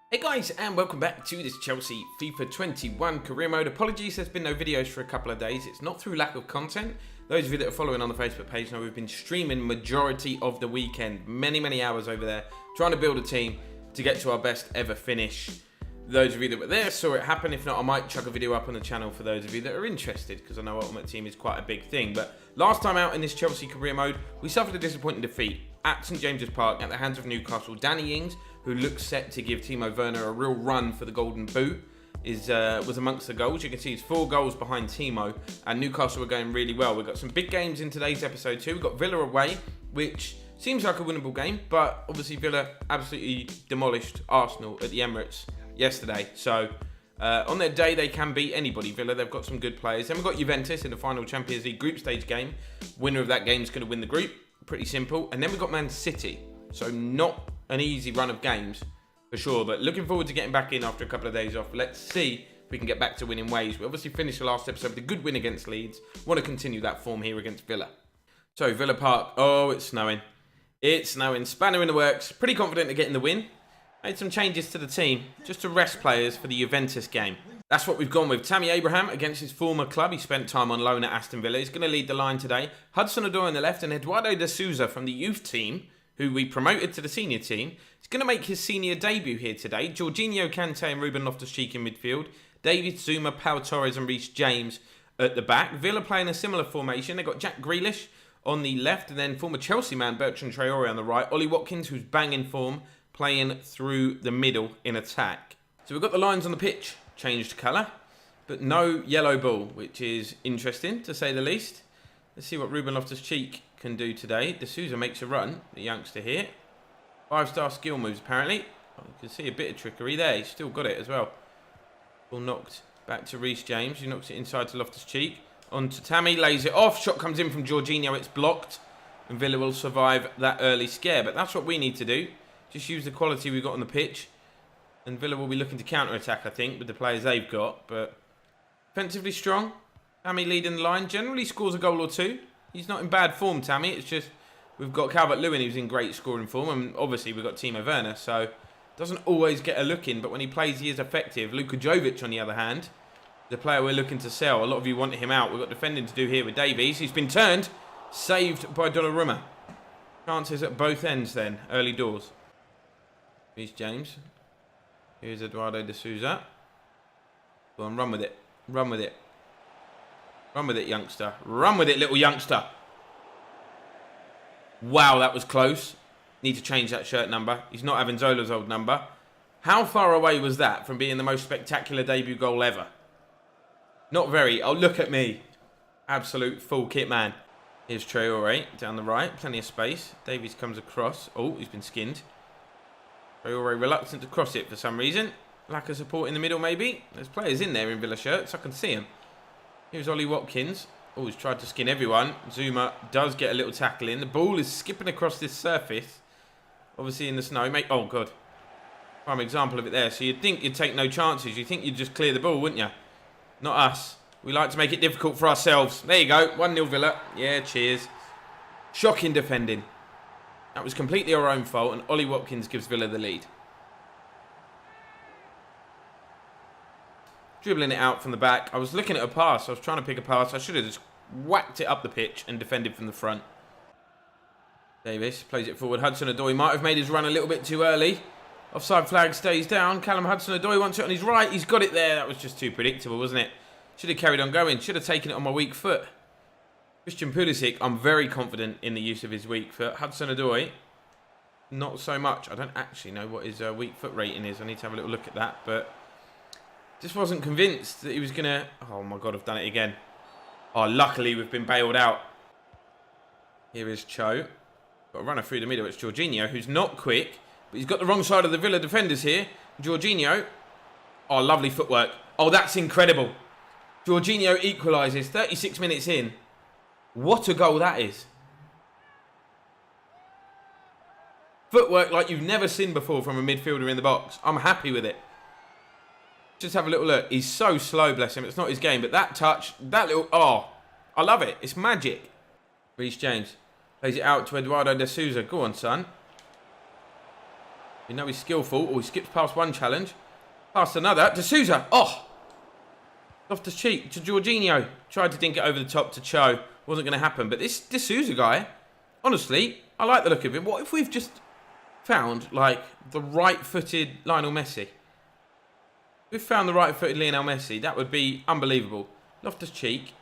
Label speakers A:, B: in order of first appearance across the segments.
A: Hey guys, and welcome back to this Chelsea FIFA 21 career mode. Apologies, there's been no videos for a couple of days. It's not through lack of content. Those of you that are following on the Facebook page know we've been streaming majority of the weekend. Many hours over there, trying to build a team to get to our best ever finish. Those of you that were there saw it happen. If not, I might chuck a video up on the channel for those of you that are interested, because I know Ultimate Team is quite a big thing. But last time out in this Chelsea career mode, we suffered a disappointing defeat at St James's Park at the hands of Newcastle. Danny Ings, who looks set to give Timo Werner a real run for the Golden Boot, was amongst the goals. You can see he's 4 goals behind Timo, and Newcastle were going really well. We've got some big games in today's episode too. We've got Villa away, which seems like a winnable game, but obviously Villa absolutely demolished Arsenal at the Emirates yesterday. So on their day, they can beat anybody, Villa. They've got some good players. Then we've got Juventus in the final Champions League group stage game. Winner of that game is going to win the group. Pretty simple. And then we've got Man City. So not an easy run of games for sure, but looking forward to getting back in after a couple of days off. Let's see if we can get back to winning ways. We obviously finished the last episode with a good win against Leeds. Want to continue that form here against Villa. So Villa Park. Oh, it's snowing. It's snowing. Spanner in the works. Pretty confident of getting the win. Made some changes to the team just to rest players for the Juventus game. That's what we've gone with. Tammy Abraham against his former club. He spent time on loan at Aston Villa. He's going to lead the line today. Hudson-Odoi on the left, and Eduardo de Souza from the youth team, who we promoted to the senior team. He's going to make his senior debut here today. Jorginho, Kante and Ruben Loftus-Cheek in midfield. David Zuma, Pau Torres and Reece James at the back. Villa playing a similar formation. They've got Jack Grealish on the left, and then former Chelsea man Bertrand Traore on the right. Ollie Watkins, who's banging form, playing through the middle in attack. So we've got the lines on the pitch changed colour, but no yellow ball, which is interesting to say the least. Let's see what Ruben Loftus-Cheek can do today. De Souza makes a run, the youngster here. 5-star skill moves apparently. Oh, you can see a bit of trickery there. He's still got it as well. Ball knocked back to Reece James, who knocks it inside to Loftus-Cheek. On to Tammy, lays it off. Shot comes in from Jorginho, it's blocked. And Villa will survive that early scare. But that's what we need to do. Just use the quality we've got on the pitch. And Villa will be looking to counter-attack, I think, with the players they've got. But defensively strong. Tammy leading the line. Generally scores a goal or two. He's not in bad form, Tammy. It's just we've got Calvert-Lewin, who's in great scoring form. And obviously we've got Timo Werner. So doesn't always get a look in. But when he plays, he is effective. Luka Jovic, on the other hand, the player we're looking to sell. A lot of you wanted him out. We've got defending to do here with Davies. He's been turned. Saved by Donnarumma. Chances at both ends then. Early doors. Reece James. Here's Eduardo de Souza. Go on, run with it. Run with it. Run with it, youngster. Run with it, little youngster. Wow, that was close. Need to change that shirt number. He's not having Zola's old number. How far away was that from being the most spectacular debut goal ever? Not very. Oh, look at me. Absolute full kit man. Here's Traore down the right. Plenty of space. Davies comes across. Oh, he's been skinned. Traore reluctant to cross it for some reason. Lack of support in the middle, maybe. There's players in there in Villa shirts. I can see them. Here's Ollie Watkins. Oh, he's tried to skin everyone. Zuma does get a little tackle in. The ball is skipping across this surface. Obviously in the snow. Oh, God. Prime example of it there. So you'd think you'd take no chances. You'd think you'd just clear the ball, wouldn't you? Not us. We like to make it difficult for ourselves. There you go. 1-0 Villa. Yeah, cheers. Shocking defending. That was completely our own fault, and Ollie Watkins gives Villa the lead. Dribbling it out from the back. I was looking at a pass. I was trying to pick a pass. I should have just whacked it up the pitch and defended from the front. Davis plays it forward. Hudson-Odoi might have made his run a little bit too early. Offside flag stays down. Callum Hudson-Odoi wants it on his right. He's got it there. That was just too predictable, wasn't it? Should have carried on going. Should have taken it on my weak foot. Christian Pulisic, I'm very confident in the use of his weak foot. Hudson-Odoi, not so much. I don't actually know what his weak foot rating is. I need to have a little look at that. But just wasn't convinced that he was going to... Oh, my God, I've done it again. Oh, luckily, we've been bailed out. Here is Cho. Got a runner through the middle. It's Jorginho, who's not quick. But he's got the wrong side of the Villa defenders here. Jorginho. Oh, lovely footwork. Oh, that's incredible. Jorginho equalises 36 minutes in. What a goal that is. Footwork like you've never seen before from a midfielder in the box. I'm happy with it. Just have a little look. He's so slow, bless him. It's not his game. But that touch, that little... Oh, I love it. It's magic. Reece James plays it out to Eduardo de Souza. Go on, son. We know he's skillful. Oh, he skips past one challenge. Past another. De Souza. Oh! Off the cheek to Jorginho. Tried to dink it over the top to Cho. Wasn't going to happen. But this De Souza guy, honestly, I like the look of him. What if we've just found, like, the right-footed Lionel Messi? We've found the right-footed Lionel Messi. That would be unbelievable. Loftus-Cheek.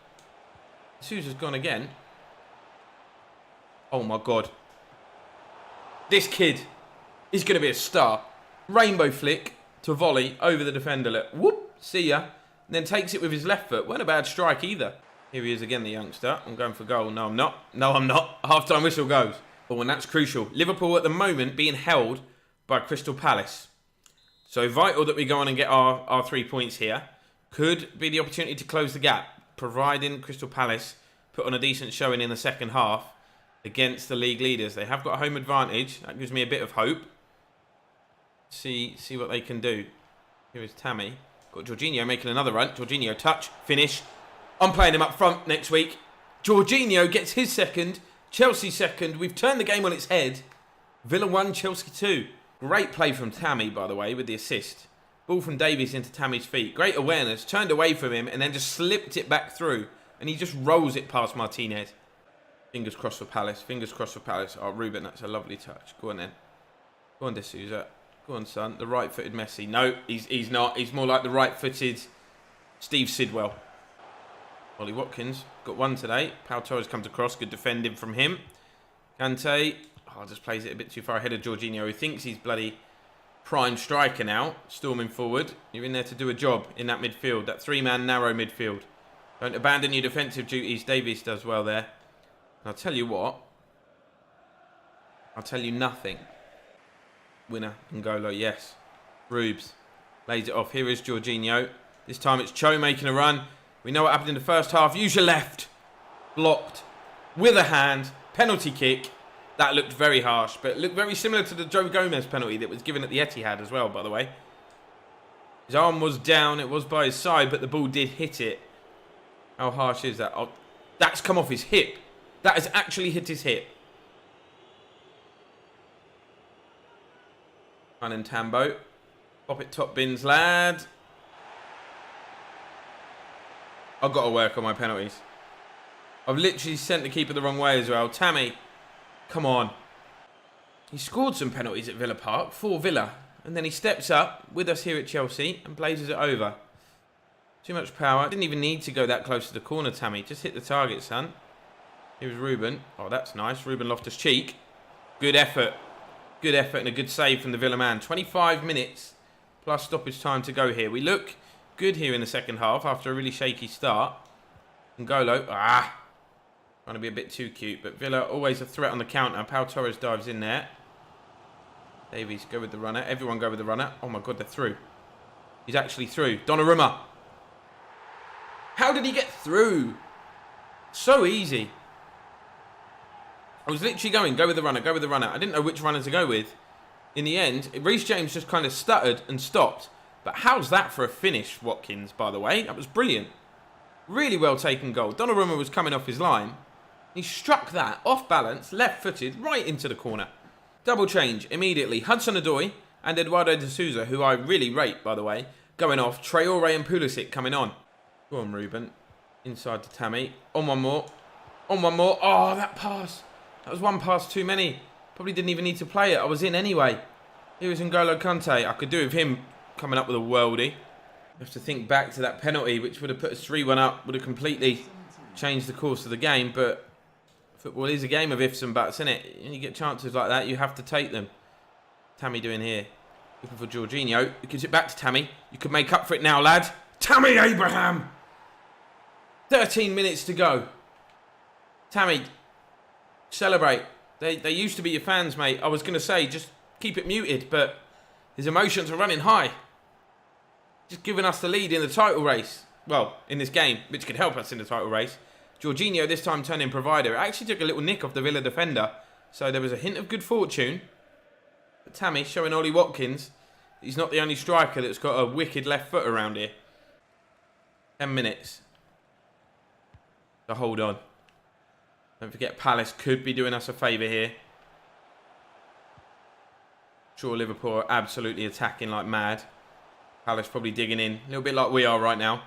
A: De Souza's gone again. Oh, my God. This kid is going to be a star. Rainbow flick to volley over the defender. Look, whoop, see ya. And then takes it with his left foot. Weren't a bad strike either. Here he is again, the youngster. I'm going for goal. No, I'm not. No, I'm not. Half-time whistle goes. Oh, and that's crucial. Liverpool at the moment being held by Crystal Palace. So vital that we go on and get our 3 points here. Could be the opportunity to close the gap, providing Crystal Palace put on a decent showing in the second half against the league leaders. They have got a home advantage. That gives me a bit of hope. See what they can do. Here is Tammy. Got Jorginho making another run. Jorginho touch, finish. I'm playing him up front next week. Jorginho gets his second. Chelsea second. We've turned the game on its head. Villa 1, Chelsea 2. Great play from Tammy, by the way, with the assist. Ball from Davies into Tammy's feet. Great awareness. Turned away from him and then just slipped it back through. And he just rolls it past Martinez. Fingers crossed for Palace. Fingers crossed for Palace. Oh, Ruben, that's a lovely touch. Go on then. Go on, De Souza. Go on, son. The right-footed Messi. No, he's not. He's more like the right-footed Steve Sidwell. Ollie Watkins got one today. Pau Torres comes across. Good defending from him. Kante. Oh, just plays it a bit too far ahead of Jorginho, who thinks he's bloody prime striker now. Storming forward. You're in there to do a job in that midfield. That three-man narrow midfield. Don't abandon your defensive duties. Davies does well there. And I'll tell you what. I'll tell you nothing. Winner, N'Golo, yes. Rubes lays it off. Here is Jorginho. This time it's Cho making a run. We know what happened in the first half. Use your left. Blocked. With a hand. Penalty kick. That looked very harsh, but it looked very similar to the Joe Gomez penalty that was given at the Etihad as well, by the way. His arm was down. It was by his side, but the ball did hit it. How harsh is that? Oh, that's come off his hip. That has actually hit his hip. And Tambo. Pop it top bins, lad. I've got to work on my penalties. I've literally sent the keeper the wrong way as well. Tammy, come on. He scored some penalties at Villa Park for Villa. And then he steps up with us here at Chelsea and blazes it over. Too much power. Didn't even need to go that close to the corner, Tammy. Just hit the target, son. Here's Ruben. Oh, that's nice. Ruben Loftus-Cheek. Good effort. Good effort and a good save from the Villa man. 25 minutes plus stoppage time to go here. We look good here in the second half after a really shaky start. N'Golo, trying to be a bit too cute, but Villa always a threat on the counter. Pau Torres dives in there. Davies, go with the runner. Everyone go with the runner. Oh my God, they're through. He's actually through. Donnarumma. How did he get through? So easy. I was literally going, go with the runner, go with the runner. I didn't know which runner to go with. In the end, Reece James just kind of stuttered and stopped. But how's that for a finish, Watkins, by the way? That was brilliant. Really well taken goal. Donnarumma was coming off his line. He struck that, off balance, left-footed, right into the corner. Double change, immediately. Hudson-Odoi and Eduardo de Souza, who I really rate, by the way, going off. Traore and Pulisic coming on. Go on, Ruben. Inside to Tammy. On one more. On one more. Oh, that pass. That was one pass too many. Probably didn't even need to play it. I was in anyway. Here is N'Golo Kante. I could do with him coming up with a worldie. You have to think back to that penalty, which would have put us 3-1 up. Would have completely changed the course of the game. But football is a game of ifs and buts, isn't it? When you get chances like that, you have to take them. Tammy doing here. Looking for Jorginho. He gives it back to Tammy. You could make up for it now, lad. Tammy Abraham. 13 minutes to go. Tammy, celebrate. They used to be your fans, mate. I was going to say, just keep it muted, but his emotions are running high. Just giving us the lead in the title race. Well, in this game, which could help us in the title race. Jorginho this time turning provider. It actually took a little nick off the Villa defender. So there was a hint of good fortune. But Tammy showing Ollie Watkins he's not the only striker that's got a wicked left foot around here. 10 minutes to hold on. Don't forget Palace could be doing us a favour here. Sure, Liverpool are absolutely attacking like mad. Palace probably digging in. A little bit like we are right now.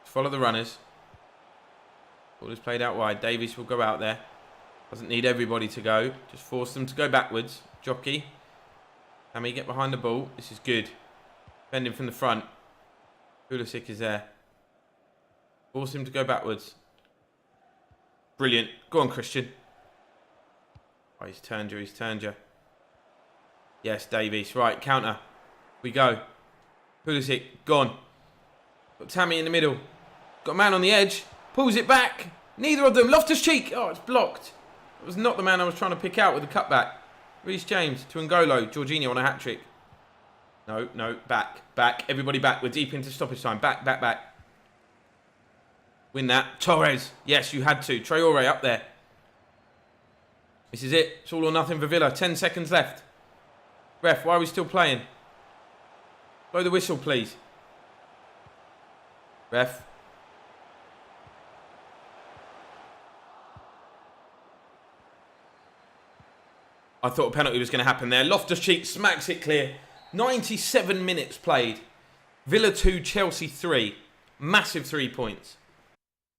A: Follow the runners. Ball is played out wide. Davies will go out there. Doesn't need everybody to go. Just force them to go backwards. Jockey. Tammy, get behind the ball. This is good. Defending from the front. Pulisic is there. Force him to go backwards. Brilliant. Go on, Christian. Oh, he's turned you. He's turned you. Yes, Davies. Right, counter. We go. Pulisic, gone. Got Tammy in the middle. Got a man on the edge. Pulls it back. Neither of them. Loftus-Cheek. Oh, it's blocked. It was not the man I was trying to pick out with the cutback. Reece James to N'Golo. Jorginho on a hat-trick. No, no. Back. Back. Everybody back. We're deep into stoppage time. Back, back, back. Win that. Torres. Yes, you had to. Traore up there. This is it. It's all or nothing for Villa. 10 seconds left. Ref, why are we still playing? Blow the whistle, please. Ref. I thought a penalty was going to happen there. Loftus-Cheek smacks it clear. 97 minutes played. Villa 2, Chelsea 3. Massive 3 points.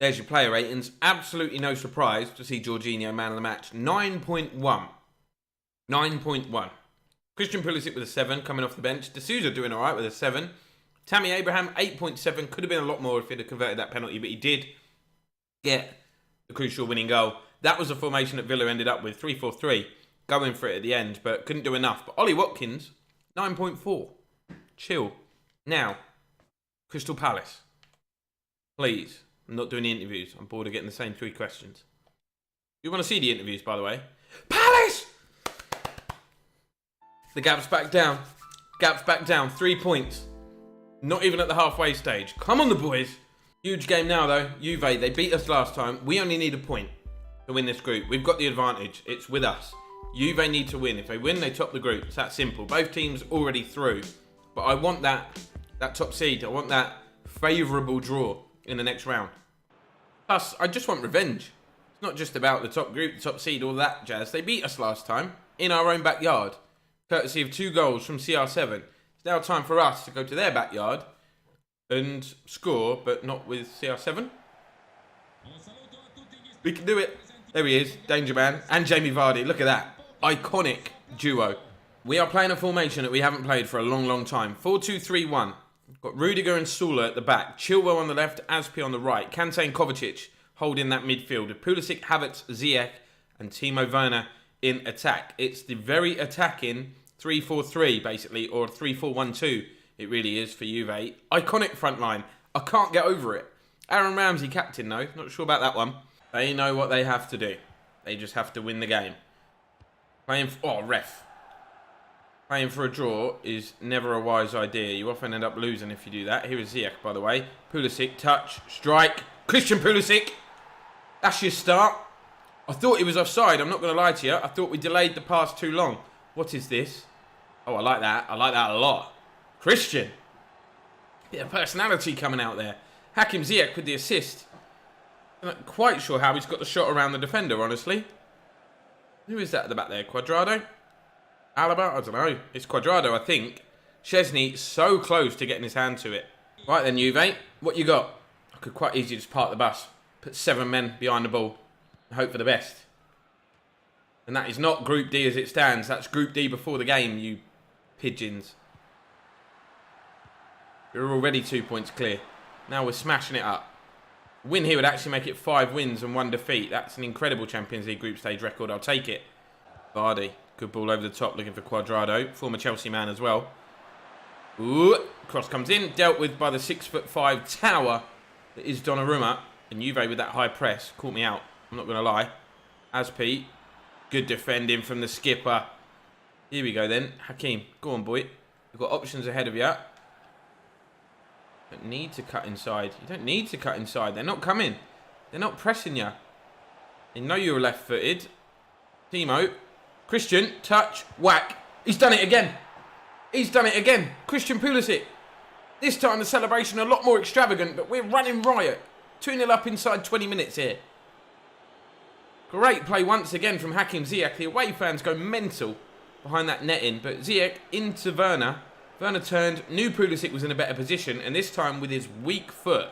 A: There's your player ratings. Absolutely no surprise to see Jorginho man of the match. 9.1. 9.1. Christian Pulisic with a 7 coming off the bench. D'Souza doing all right with a 7. Tammy Abraham, 8.7. Could have been a lot more if he'd have converted that penalty, but he did get the crucial winning goal. That was the formation that Villa ended up with. 3-4-3. Going for it at the end, but couldn't do enough. But Ollie Watkins, 9.4. Chill. Now, Crystal Palace. Please. I'm not doing the interviews. I'm bored of getting the same 3 questions. You want to see the interviews, by the way? Palace! The gap's back down. Gap's back down. 3 points. Not even at the halfway stage. Come on, the boys. Huge game now, though. Juve, they beat us last time. We only need a point to win this group. We've got the advantage. It's with us. Juve need to win. If they win, they top the group. It's that simple. Both teams already through. But I want that top seed. I want that favourable draw in the next round. Plus, I just want revenge. It's not just about the top group, the top seed, all that jazz. They beat us last time in our own backyard, courtesy of 2 goals from CR7. It's now time for us to go to their backyard and score, but not with CR7. We can do it. There he is, Danger Man, and Jamie Vardy. Look at that. Iconic duo. We are playing a formation that we haven't played for a long, long time. 4-2-3-1. We've got Rudiger and Sula at the back. Chilwell on the left, Aspi on the right. Kante and Kovacic holding that midfield. With Pulisic, Havertz, Ziyech, and Timo Werner in attack. It's the very attacking 3-4-3, basically, or 3-4-1-2. It really is for Juve. Iconic front line. I can't get over it. Aaron Ramsey captain, though. Not sure about that one. They know what they have to do. They just have to win the game. Playing for a draw is never a wise idea. You often end up losing if you do that. Here is Ziyech, by the way. Pulisic, touch, strike. Christian Pulisic. That's your start. I thought he was offside. I'm not going to lie to you. I thought we delayed the pass too long. What is this? Oh, I like that. I like that a lot. Christian. Bit of personality coming out there. Hakim Ziyech with the assist. I'm not quite sure how he's got the shot around the defender, honestly. Who is that at the back there? Cuadrado? Alaba? I don't know. It's Cuadrado, I think. Szczesny so close to getting his hand to it. Right then, Juve. What you got? I could quite easily just park the bus. Put 7 men behind the ball. And hope for the best. And that is not Group D as it stands. That's Group D before the game, you pigeons. We're already 2 points clear. Now we're smashing it up. Win here would actually make it 5 wins and 1 defeat. That's an incredible Champions League group stage record. I'll take it. Vardy. Good ball over the top looking for Cuadrado. Former Chelsea man as well. Ooh. Cross comes in. Dealt with by the 6'5" tower that is Donnarumma. And Juve with that high press. Caught me out. I'm not going to lie. Aspi. Good defending from the skipper. Here we go then. Hakim. Go on, boy. You've got options ahead of you. You don't need to cut inside. You don't need to cut inside. They're not coming. They're not pressing you. They know you're left-footed. Timo. Christian. Touch. Whack. He's done it again. He's done it again. Christian Pulisic. This time the celebration a lot more extravagant, but we're running riot. 2-0 up inside 20 minutes here. Great play once again from Hakim Ziyech. The away fans go mental. behind that netting. But Ziyech into Werner. Werner turned, knew Pulisic was in a better position, and this time with his weak foot.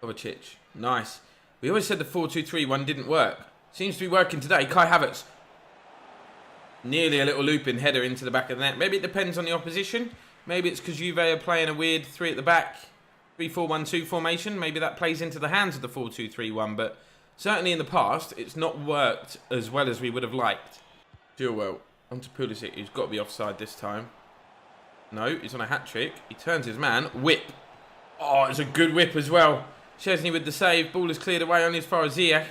A: Kovacic, nice. We always said the 4-2-3-1 didn't work. Seems to be working today. Kai Havertz. Nearly a little looping header into the back of the net. Maybe it depends on the opposition. Maybe it's because Juve are playing a weird 3 at the back, 3-4-1-2 formation. Maybe that plays into the hands of the 4-2-3-1, but certainly in the past, it's not worked as well as we would have liked. Chilwell onto Pulisic, who's got to be offside this time. No, he's on a hat-trick. He turns his man. Whip. Oh, it's a good whip as well. Szczesny with the save. Ball is cleared away only as far as Ziyech.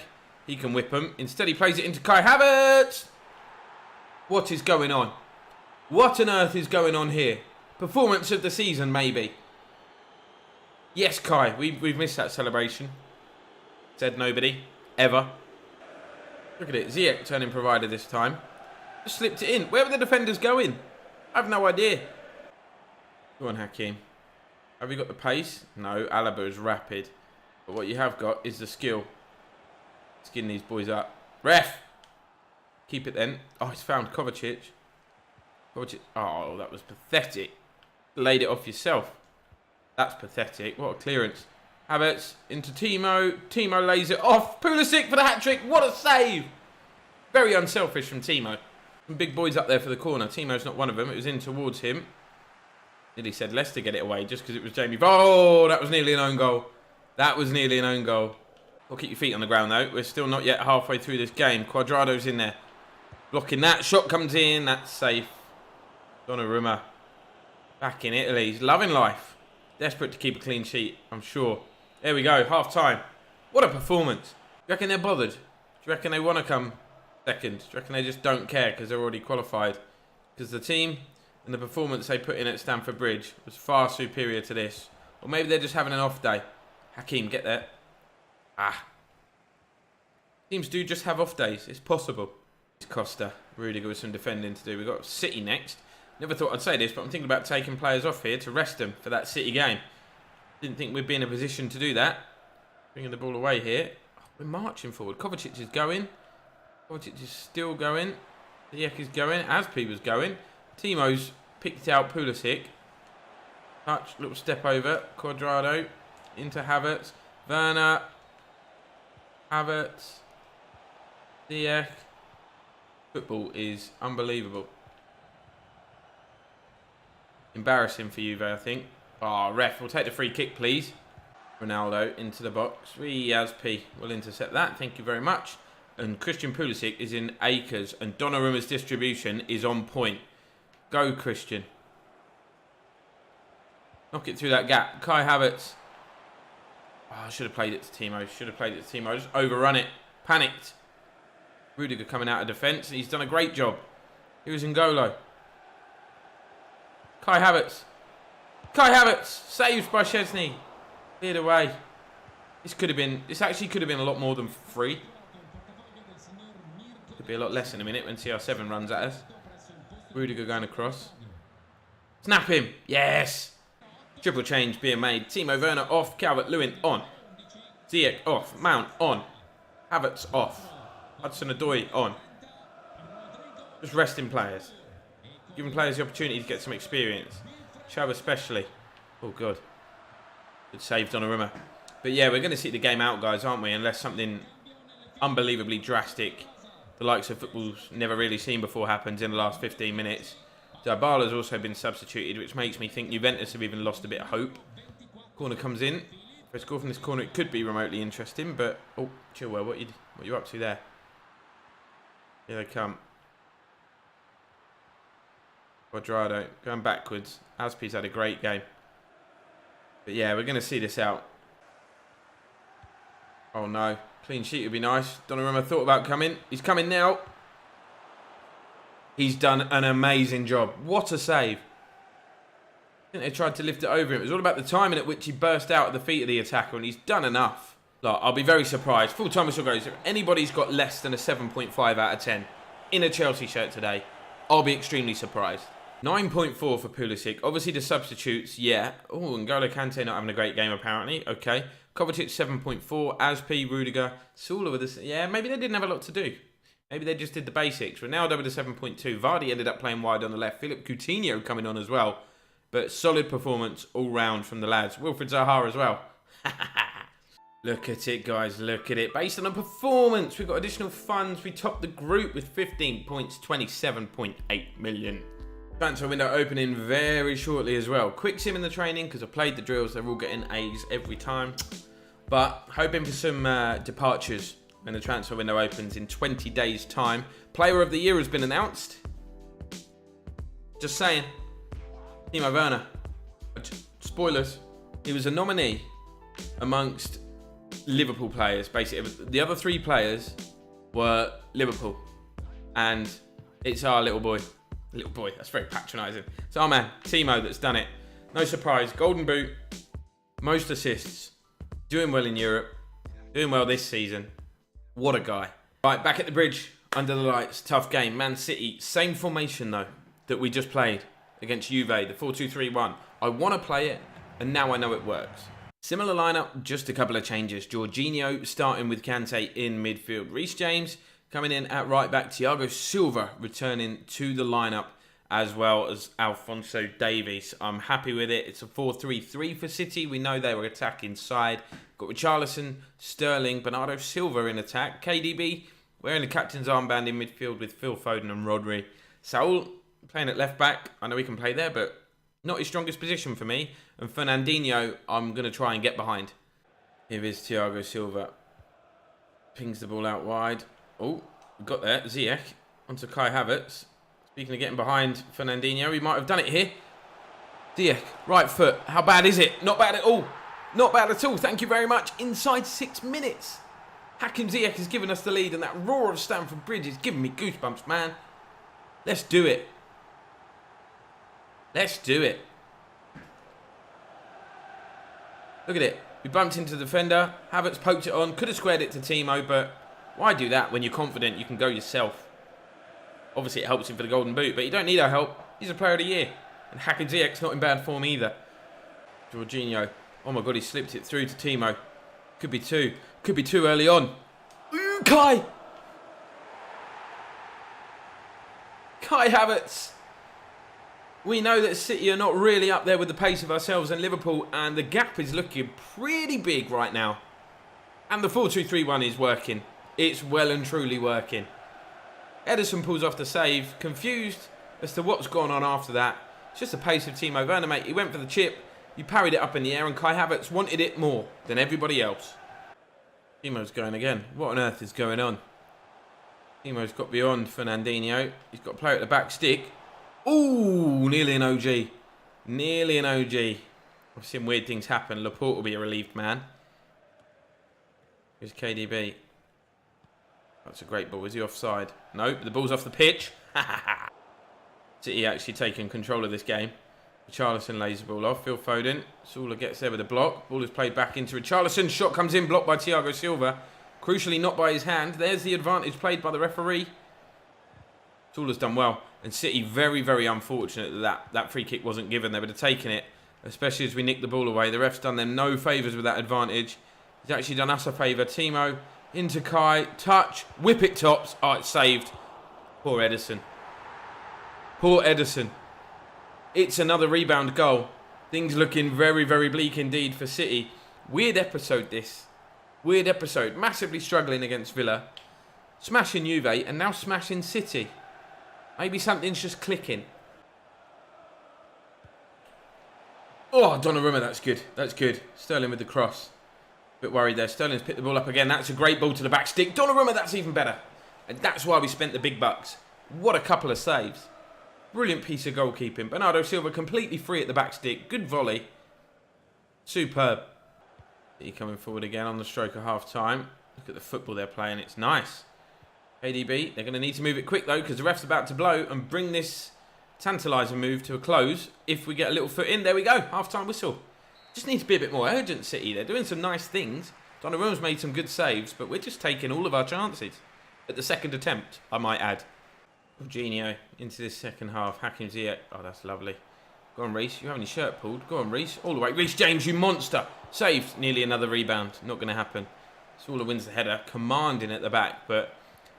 A: He can whip him. Instead, he plays it into Kai Havertz. What is going on? What on earth is going on here? Performance of the season, maybe. Yes, Kai. We've missed that celebration. Said nobody. Ever. Look at it. Ziyech turning provider this time. Just slipped it in. Where were the defenders going? I have no idea. Go on, Hakim. Have you got the pace? No, Alaba is rapid. But what you have got is the skill. Skin these boys up. Ref! Keep it then. Oh, he's found Kovacic. Kovacic. Oh, that was pathetic. Laid it off yourself. That's pathetic. What a clearance. Havertz into Timo. Timo lays it off. Pulisic for the hat-trick. What a save! Very unselfish from Timo. Some big boys up there for the corner. Timo's not one of them. It was in towards him. Nearly said Leicester get it away just because it was Jamie. Oh, that was nearly an own goal. That was nearly an own goal. Well, keep your feet on the ground though. We're still not yet halfway through this game. Cuadrado's in there. Blocking that. Shot comes in. That's safe. Donnarumma. Back in Italy. He's loving life. Desperate to keep a clean sheet, I'm sure. There we go. Half time. What a performance. Do you reckon they're bothered? Do you reckon they want to come second? Do you reckon they just don't care because they're already qualified? Because the team and the performance they put in at Stamford Bridge was far superior to this. Or maybe they're just having an off day. Hakim, get there. Ah. Teams do just have off days. It's possible. It's Costa. Rudiger with some defending to do. We've got City next. Never thought I'd say this, but I'm thinking about taking players off here to rest them for that City game. Didn't think we'd be in a position to do that. Bringing the ball away here. Oh, we're marching forward. Kovacic is going. Kovacic is still going. Ziyech is going. Aspi was going. Timo's picked out Pulisic. Touch, little step over. Cuadrado into Havertz. Werner. Havertz. Ziyech. Football is unbelievable. Embarrassing for Juve, I think. Oh, ref, we'll take the free kick, please. Ronaldo into the box. Aspi will intercept that. Thank you very much. And Christian Pulisic is in acres. And Donnarumma's distribution is on point. Go, Christian. Knock it through that gap. Kai Havertz. Oh, I should have played it to Timo. I just overrun it. Panicked. Rudiger coming out of defence. And he's done a great job. Here's N'Golo. Kai Havertz. Kai Havertz. Saved by Szczesny. Cleared away. This actually could have been a lot more than 3. Could be a lot less in a minute when CR7 runs at us. Rudiger going across. Snap him. Yes. Triple change being made. Timo Werner off. Calvert-Lewin on. Ziyech off. Mount on. Havertz off. Hudson-Odoi on. Just resting players. Giving players the opportunity to get some experience. Chubb especially. Oh, God. Good save, Donnarumma. But yeah, we're going to see the game out, guys, aren't we? Unless something unbelievably drastic, the likes of football's never really seen before, happens in the last 15 minutes. Dybala's also been substituted, which makes me think Juventus have even lost a bit of hope. Corner comes in. If I score from this corner, it could be remotely interesting, but... Oh, Chilwell, what you up to there? Here they come. Cuadrado going backwards. Aspi's had a great game. But yeah, we're going to see this out. Oh no. Clean sheet would be nice. Donnarumma thought about coming. He's coming now. He's done an amazing job. What a save. I think they tried to lift it over him. It was all about the timing at which he burst out at the feet of the attacker, and he's done enough. Look, I'll be very surprised. Full time whistle goes. If anybody's got less than a 7.5 out of 10 in a Chelsea shirt today, I'll be extremely surprised. 9.4 for Pulisic. Obviously the substitutes, yeah. Oh, N'Golo Kante not having a great game apparently. Okay. Kovacic 7.4. Aspi, Rudiger, Sula with this. Yeah, maybe they didn't have a lot to do. Maybe they just did the basics. Ronaldo with a 7.2. Vardy ended up playing wide on the left. Philip Coutinho coming on as well. But solid performance all round from the lads. Wilfried Zaha as well. Look at it, guys. Look at it. Based on a performance, we've got additional funds. We topped the group with 15 points, 27.8 million. Transfer window opening very shortly as well. Quick sim in the training because I played the drills. They're all getting A's every time. But hoping for some departures when the transfer window opens in 20 days' time. Player of the Year has been announced. Just saying. Timo Werner. Spoilers. He was a nominee amongst Liverpool players. Basically, the other three players were Liverpool. And it's our little boy. Little boy, that's very patronising. It's our man, Timo, that's done it. No surprise. Golden boot. Most assists. Doing well in Europe. Doing well this season. What a guy. Right, back at the bridge. Under the lights. Tough game. Man City. Same formation, though, that we just played against Juve. The 4-2-3-1. I want to play it, and now I know it works. Similar lineup, just a couple of changes. Jorginho starting with Kante in midfield. Reece James coming in at right back. Thiago Silva returning to the lineup, as well as Alphonso Davies. I'm happy with it. It's a 4-3-3 for City. We know they were attacking side. Got Richarlison, Sterling, Bernardo Silva in attack. KDB wearing the captain's armband in midfield with Phil Foden and Rodri. Saul playing at left back. I know he can play there, but not his strongest position for me. And Fernandinho, I'm going to try and get behind. Here is Thiago Silva. Pings the ball out wide. Oh, got there. Ziyech onto Kai Havertz. Speaking of getting behind Fernandinho, he might have done it here. Ziyech, right foot. How bad is it? Not bad at all. Not bad at all. Thank you very much. Inside 6 minutes. Hakim Ziyech has given us the lead, and that roar of Stamford Bridge is giving me goosebumps, man. Let's do it. Let's do it. Look at it. We bumped into the defender. Havertz poked it on. Could have squared it to Timo, but why do that when you're confident you can go yourself? Obviously, it helps him for the golden boot, but you don't need our help. He's a player of the year. And Hakim Ziyech's not in bad form either. Jorginho. Oh my God, he slipped it through to Timo. Could be two. Could be too early on. Ooh, Kai Havertz. We know that City are not really up there with the pace of ourselves and Liverpool, and the gap is looking pretty big right now. And the 4-2-3-1 is working. It's well and truly working. Ederson pulls off the save, confused as to what's gone on after that. It's just the pace of Timo Werner, mate. He went for the chip, he parried it up in the air, and Kai Havertz wanted it more than everybody else. Timo's going again. What on earth is going on? Timo's got beyond Fernandinho. He's got a player at the back stick. Ooh, nearly an OG. Nearly an OG. I've seen weird things happen. Laporte will be a relieved man. Here's KDB. That's a great ball. Is he offside? Nope, the ball's off the pitch. City actually taking control of this game. Richarlison lays the ball off. Phil Foden. Sula gets there with a block. Ball is played back into Richarlison. Shot comes in, blocked by Thiago Silva. Crucially not by his hand. There's the advantage played by the referee. Sula's done well. And City very, very unfortunate that free kick wasn't given. They would have taken it, especially as we nicked the ball away. The ref's done them no favours with that advantage. He's actually done us a favour. Timo into Kai. Touch. Whip it tops. Oh, it's saved. Poor Ederson. Poor Ederson. It's another rebound goal. Things looking very, very bleak indeed for City. Weird episode this. Weird episode. Massively struggling against Villa. Smashing Juve and now smashing City. Maybe something's just clicking. Oh, Donnarumma, that's good. That's good. Sterling with the cross. Bit worried there. Sterling's picked the ball up again. That's a great ball to the back stick. Donnarumma, that's even better. And that's why we spent the big bucks. What a couple of saves. Brilliant piece of goalkeeping. Bernardo Silva completely free at the back stick. Good volley. Superb. He coming forward again on the stroke of half time. Look at the football they're playing. It's nice. KDB, they're going to need to move it quick though because the ref's about to blow and bring this tantalising move to a close. If we get a little foot in, there we go. Half-time whistle. Just needs to be a bit more urgent, City. They're doing some nice things. Donnarumma's made some good saves, but we're just taking all of our chances. At the second attempt, I might add. Jorginho into this second half. Hakim Ziyech. Oh, that's lovely. Go on, Reece. You have any shirt pulled? Go on, Reece. All the way. Reece James, you monster. Saved. Nearly another rebound. Not going to happen. Sula wins the header. Commanding at the back, but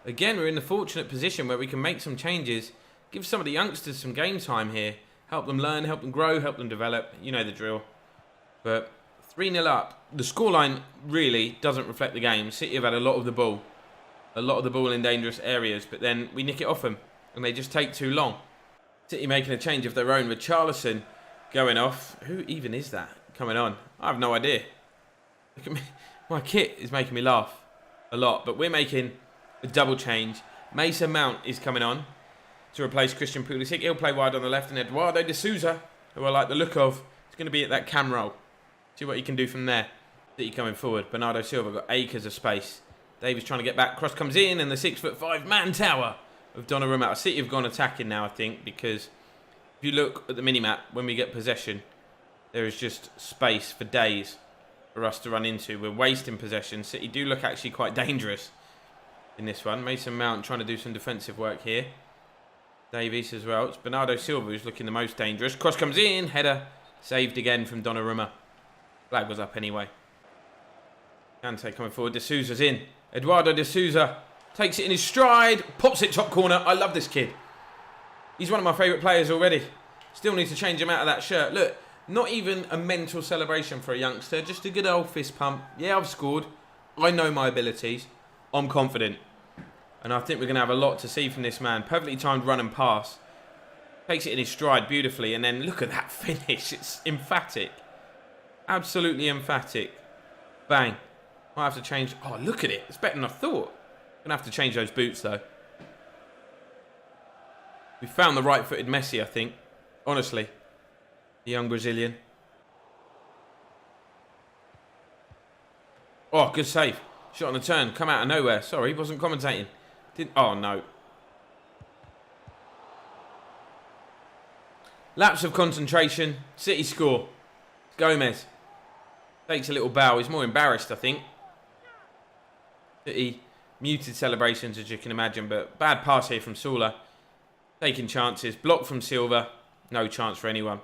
A: again, we're in the fortunate position where we can make some changes, give some of the youngsters some game time here, help them learn, help them grow, help them develop. You know the drill. But 3-0 up. The scoreline really doesn't reflect the game. City have had a lot of the ball. A lot of the ball in dangerous areas, but then we nick it off them, and they just take too long. City making a change of their own with Richarlison going off. Who even is that coming on? I have no idea. Look at me. My kit is making me laugh a lot, but we're making a double change. Mason Mount is coming on to replace Christian Pulisic. He'll play wide on the left, and Eduardo de Souza, who I like the look of, is going to be at that cam roll. See what he can do from there. City coming forward. Bernardo Silva got acres of space. Davies trying to get back. Cross comes in, and the 6'5" man tower of Donnarumma. City have gone attacking now, I think, because if you look at the mini-map, when we get possession, there is just space for days for us to run into. We're wasting possession. City do look actually quite dangerous in this one. Mason Mount trying to do some defensive work here. Davies as well. It's Bernardo Silva who's looking the most dangerous. Cross comes in. Header saved again from Donnarumma. Flag was up anyway. Kante coming forward. De Souza's in. Eduardo de Souza takes it in his stride. Pops it top corner. I love this kid. He's one of my favourite players already. Still need to change him out of that shirt. Look, not even a mental celebration for a youngster. Just a good old fist pump. Yeah, I've scored. I know my abilities. I'm confident. And I think we're going to have a lot to see from this man. Perfectly timed run and pass. Takes it in his stride beautifully. And then look at that finish. It's emphatic. Absolutely emphatic. Bang. Might have to change. Oh, look at it. It's better than I thought. Going to have to change those boots, though. We found the right-footed MESSI, I think. Honestly. The young Brazilian. Oh, good save. Shot on the turn. Come out of nowhere. Sorry, wasn't commentating. Oh, no. Lapse of concentration. City score. Gomez. Takes a little bow. He's more embarrassed, I think. City muted celebrations, as you can imagine, but bad pass here from Sula. Taking chances. Block from Silva. No chance for anyone.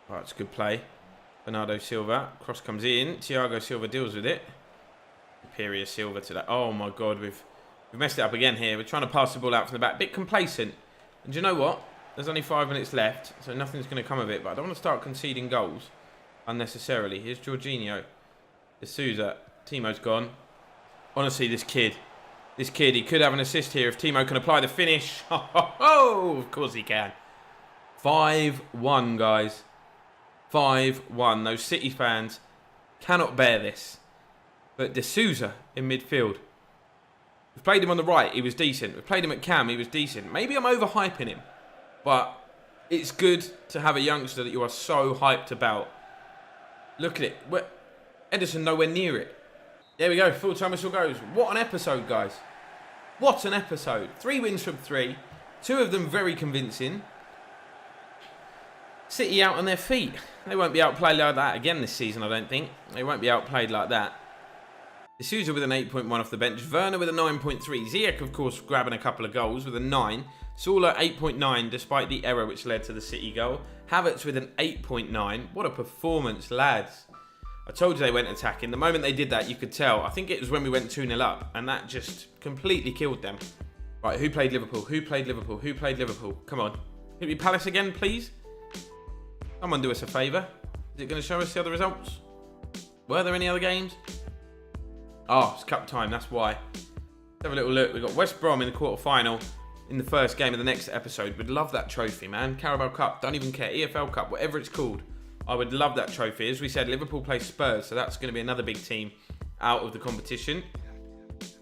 A: Right, it's a good play. Bernardo Silva. Cross comes in. Thiago Silva deals with it. Superior Silva to that. Oh, my God. We've messed it up again here. We're trying to pass the ball out from the back. Bit complacent. And do you know what? There's only 5 minutes left, so nothing's going to come of it. But I don't want to start conceding goals unnecessarily. Here's Jorginho. De Souza. Timo's gone. Honestly, this kid, he could have an assist here if Timo can apply the finish. Oh, of course he can. 5-1, guys. 5-1. Those City fans cannot bear this. But De Souza in midfield. We've played him on the right. He was decent. We've played him at cam. He was decent. Maybe I'm overhyping him. But it's good to have a youngster that you are so hyped about. Look at it. Ederson nowhere near it. There we go. Full-time whistle goes. What an episode, guys. What an episode. 3 wins from 3. 2 of them very convincing. City out on their feet. They won't be outplayed like that again this season, I don't think. They won't be outplayed like that. De Souza with an 8.1 off the bench. Werner with a 9.3. Ziyech, of course, grabbing a couple of goals with a 9. Sula 8.9 despite the error which led to the City goal. Havertz with an 8.9. What a performance, lads. I told you they went attacking. The moment they did that, you could tell. I think it was when we went 2-0 up, and that just completely killed them. Right, who played Liverpool? Who played Liverpool? Who played Liverpool? Come on. Can it be Palace again, please? Someone do us a favour. Is it going to show us the other results? Were there any other games? Oh, it's cup time, that's why. Let's have a little look. We've got West Brom in the quarter-final in the first game of the next episode. We'd love that trophy, man. Carabao Cup, don't even care. EFL Cup, whatever it's called. I would love that trophy. As we said, Liverpool play Spurs, so that's going to be another big team out of the competition.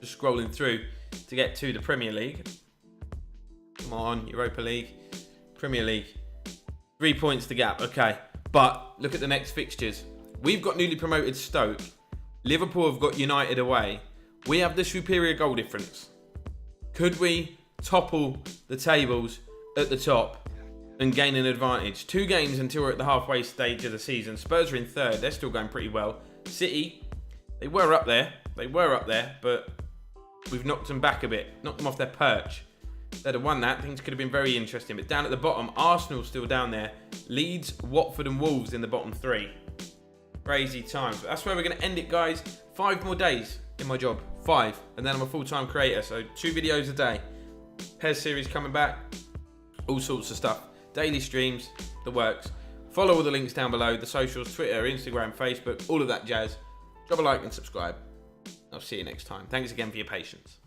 A: Just scrolling through to get to the Premier League. Come on, Europa League, Premier League. 3 points the gap, okay. But look at the next fixtures. We've got newly promoted Stoke. Liverpool have got United away. We have the superior goal difference. Could we topple the tables at the top and gain an advantage? 2 games until we're at the halfway stage of the season. Spurs are in 3rd. They're still going pretty well. City, they were up there. But we've knocked them back a bit. Knocked them off their perch. If they'd have won that, things could have been very interesting. But down at the bottom, Arsenal still down there. Leeds, Watford and Wolves in the bottom 3. Crazy times. But that's where we're going to end it, guys. 5 more days in my job. 5. And then I'm a full-time creator, so 2 videos a day. PES series coming back. All sorts of stuff. Daily streams, the works. Follow all the links down below. The socials, Twitter, Instagram, Facebook, all of that jazz. Drop a like and subscribe. I'll see you next time. Thanks again for your patience.